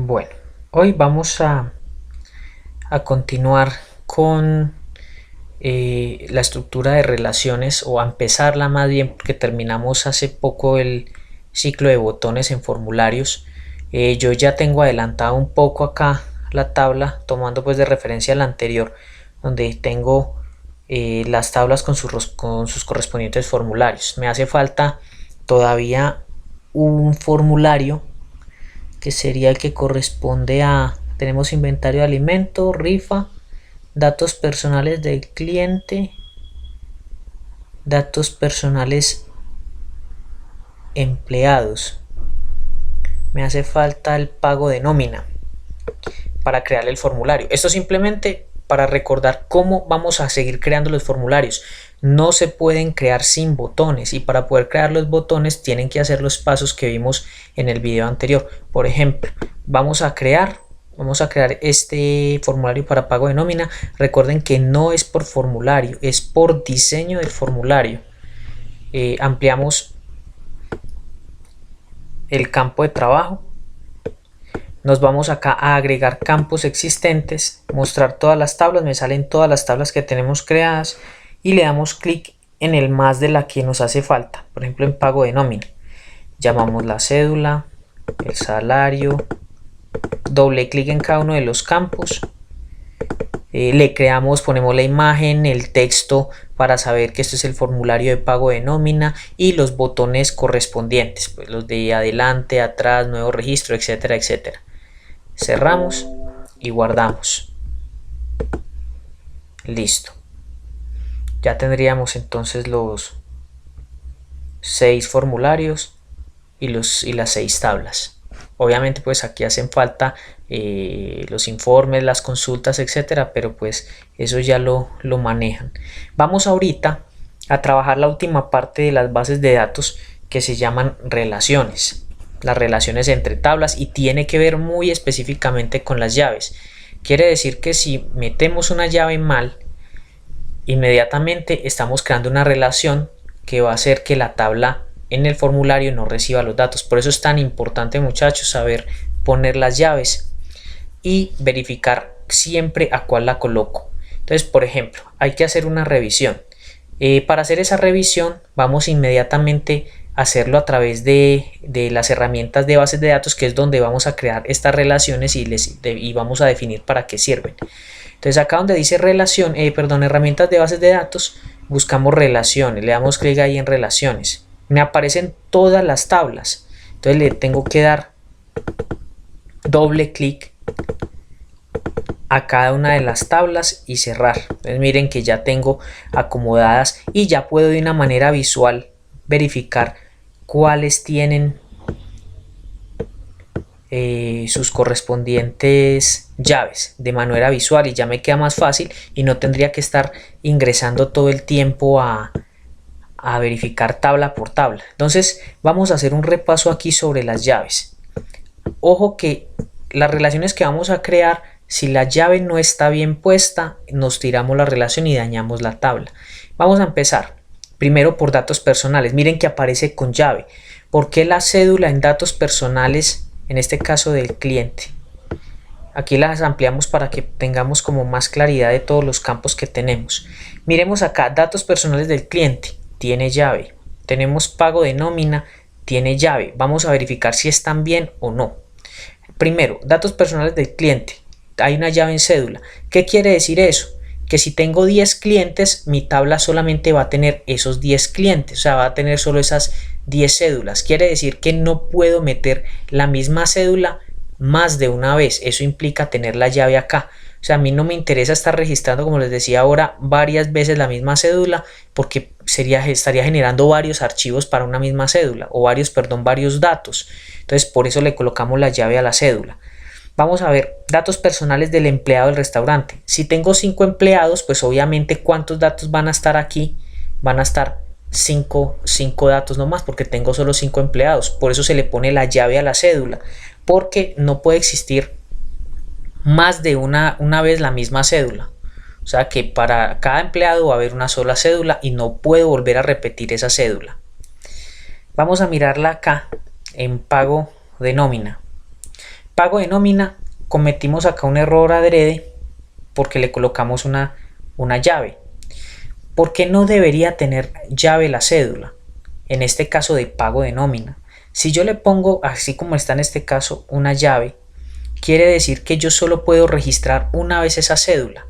Bueno, hoy vamos a continuar con la estructura de relaciones, o a empezarla más bien, porque terminamos hace poco el ciclo de botones en formularios. Yo ya tengo adelantado un poco acá la tabla, tomando pues de referencia la anterior, donde tengo las tablas con sus correspondientes formularios. Me hace falta todavía un formulario que sería el que corresponde a, tenemos inventario de alimento, rifa, datos personales del cliente, datos personales empleados. Me hace falta el pago de nómina para crear el formulario. Esto simplemente para recordar cómo vamos a seguir creando los formularios. No se pueden crear sin botones, y para poder crear los botones tienen que hacer los pasos que vimos en el video anterior. Por ejemplo, vamos a crear este formulario para pago de nómina. Recuerden que no es por formulario, es por diseño del formulario. Ampliamos el campo de trabajo. Nos vamos acá a agregar campos existentes, mostrar todas las tablas. Me salen todas las tablas que tenemos creadas y le damos clic en el más de la que nos hace falta. Por ejemplo, en pago de nómina, llamamos la cédula, el salario, doble clic en cada uno de los campos, le creamos, ponemos la imagen, el texto para saber que este es el formulario de pago de nómina, y los botones correspondientes, pues los de adelante, atrás, nuevo registro, etcétera, etcétera. Cerramos y guardamos. Listo. Ya tendríamos entonces los 6 formularios y las 6 tablas. Obviamente pues aquí hacen falta los informes, las consultas, etcétera, pero pues eso ya lo manejan. Vamos ahorita a trabajar la última parte de las bases de datos, que se llaman relaciones. Las relaciones entre tablas, y tiene que ver muy específicamente con las llaves. Quiere decir que si metemos una llave mal, inmediatamente estamos creando una relación que va a hacer que la tabla en el formulario no reciba los datos. Por eso es tan importante, muchachos, saber poner las llaves y verificar siempre a cuál la coloco. Entonces, por ejemplo, hay que hacer una revisión. Para hacer esa revisión vamos inmediatamente a hacerlo a través de las herramientas de bases de datos, que es donde vamos a crear estas relaciones y vamos a definir para qué sirven. Entonces acá donde dice herramientas de bases de datos, buscamos relaciones, le damos clic ahí en relaciones. Me aparecen todas las tablas, entonces le tengo que dar doble clic a cada una de las tablas y cerrar. Entonces miren que ya tengo acomodadas, y ya puedo de una manera visual verificar cuáles tienen sus correspondientes llaves de manera visual, y ya me queda más fácil y no tendría que estar ingresando todo el tiempo a verificar tabla por tabla. Entonces vamos a hacer un repaso aquí sobre las llaves. Ojo que las relaciones que vamos a crear, si la llave no está bien puesta, nos tiramos la relación y dañamos la tabla. Vamos a empezar primero por datos personales. Miren que aparece con llave. ¿Por qué la cédula en datos personales, en este caso del cliente? Aquí las ampliamos para que tengamos como más claridad de todos los campos que tenemos. Miremos acá, datos personales del cliente, tiene llave. Tenemos pago de nómina, tiene llave. Vamos a verificar si están bien o no. Primero, datos personales del cliente, hay una llave en cédula. ¿Qué quiere decir eso? Que si tengo 10 clientes, mi tabla solamente va a tener esos 10 clientes, o sea, va a tener solo esas 10 cédulas. Quiere decir que no puedo meter la misma cédula más de una vez. Eso implica tener la llave acá. O sea, a mí no me interesa estar registrando, como les decía ahora, varias veces la misma cédula, porque estaría generando varios archivos para una misma cédula, o varios datos. Entonces, por eso le colocamos la llave a la cédula. Vamos a ver datos personales del empleado del restaurante. Si tengo 5 empleados, pues obviamente ¿cuántos datos van a estar aquí? Van a estar 5 datos nomás, porque tengo solo 5 empleados. Por eso se le pone la llave a la cédula, porque no puede existir más de una vez la misma cédula. O sea que para cada empleado va a haber una sola cédula y no puedo volver a repetir esa cédula. Vamos a mirarla acá en pago de nómina. Pago de nómina, cometimos acá un error adrede porque le colocamos una llave. ¿Por qué no debería tener llave la cédula? En este caso de pago de nómina. Si yo le pongo, así como está en este caso, una llave, quiere decir que yo solo puedo registrar una vez esa cédula.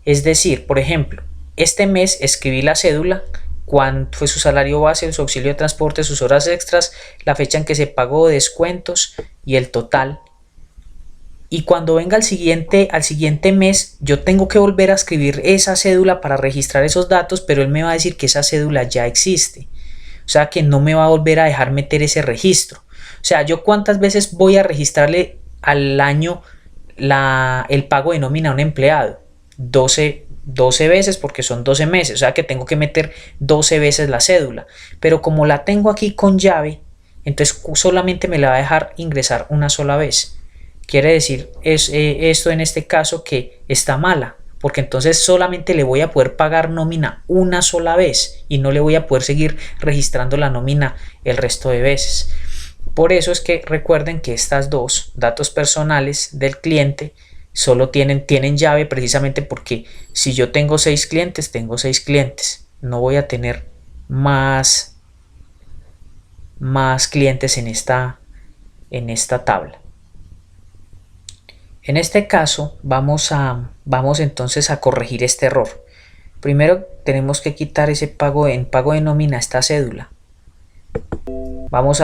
Es decir, por ejemplo, este mes escribí la cédula, cuál fue su salario base, su auxilio de transporte, sus horas extras, la fecha en que se pagó, descuentos y el total. Y cuando venga al siguiente mes, yo tengo que volver a escribir esa cédula para registrar esos datos, pero él me va a decir que esa cédula ya existe. O sea que no me va a volver a dejar meter ese registro. O sea, yo cuántas veces voy a registrarle al año el pago de nómina a un empleado. 12 veces porque son 12 meses. O sea que tengo que meter 12 veces la cédula. Pero como la tengo aquí con llave, entonces solamente me la va a dejar ingresar una sola vez. Quiere decir esto en este caso que está mala, porque entonces solamente le voy a poder pagar nómina una sola vez y no le voy a poder seguir registrando la nómina el resto de veces. Por eso es que recuerden que estas dos, datos personales del cliente, solo tienen llave, precisamente porque si yo tengo 6 clientes, tengo 6 clientes. No voy a tener más clientes en esta tabla. En este caso vamos entonces a corregir este error. Primero tenemos que quitar ese pago de nómina, esta cédula. Vamos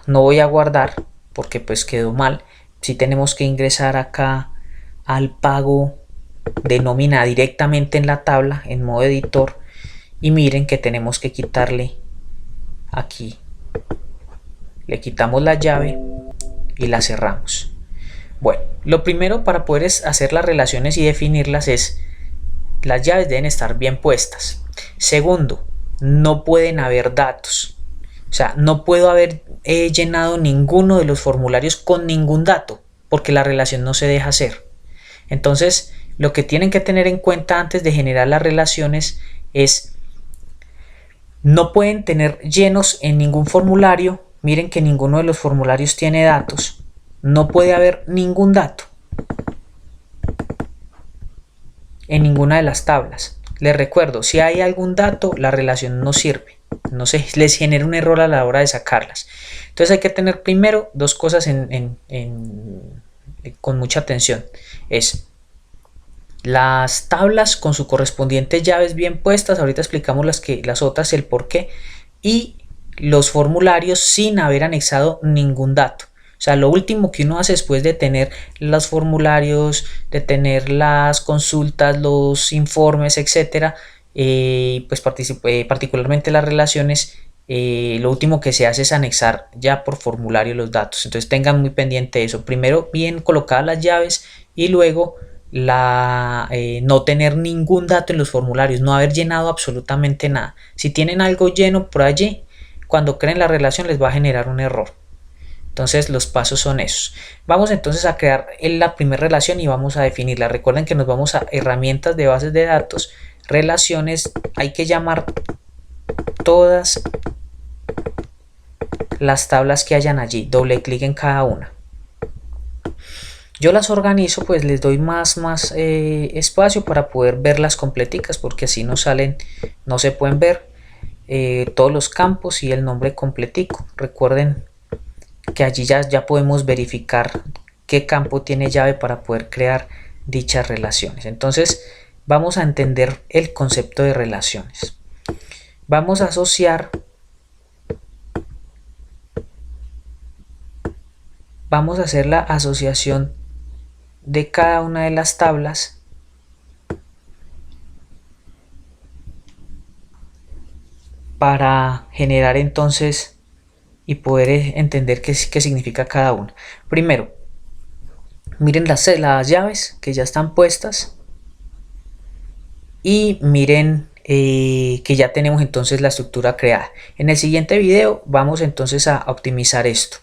no voy a guardar porque pues quedó mal. Sí tenemos que ingresar acá al pago de nómina directamente en la tabla en modo editor y miren que tenemos que quitarle aquí. Le quitamos la llave y la cerramos. Bueno, lo primero para poder hacer las relaciones y definirlas es las llaves deben estar bien puestas. Segundo, no pueden haber datos. O sea, no puedo haber llenado ninguno de los formularios con ningún dato porque la relación no se deja hacer. Entonces, lo que tienen que tener en cuenta antes de generar las relaciones es no pueden tener llenos en ningún formulario. Miren que ninguno de los formularios tiene datos. No puede haber ningún dato en ninguna de las tablas. Les recuerdo, si hay algún dato, la relación no sirve. No se les genera un error a la hora de sacarlas. Entonces hay que tener primero dos cosas con mucha atención. Es las tablas con su correspondiente llaves bien puestas. Ahorita explicamos las otras, el por qué. Y los formularios sin haber anexado ningún dato. O sea, lo último que uno hace después de tener los formularios, de tener las consultas, los informes, etcétera, pues particularmente las relaciones, lo último que se hace es anexar ya por formulario los datos. Entonces tengan muy pendiente eso. Primero bien colocadas las llaves y luego no tener ningún dato en los formularios, no haber llenado absolutamente nada. Si tienen algo lleno por allí, cuando creen la relación les va a generar un error. Entonces los pasos son esos. Vamos entonces a crear la primera relación y vamos a definirla. Recuerden que nos vamos a herramientas de bases de datos, relaciones. Hay que llamar todas las tablas que hayan allí. Doble clic en cada una. Yo las organizo, pues les doy más espacio para poder verlas completicas, porque así no se pueden ver todos los campos y el nombre completico. Recuerden que allí ya podemos verificar qué campo tiene llave para poder crear dichas relaciones. Entonces vamos a entender el concepto de relaciones. Vamos a hacer la asociación de cada una de las tablas para generar entonces y poder entender qué significa cada una. Primero, miren las llaves que ya están puestas y miren que ya tenemos entonces la estructura creada. En el siguiente video vamos entonces a optimizar esto.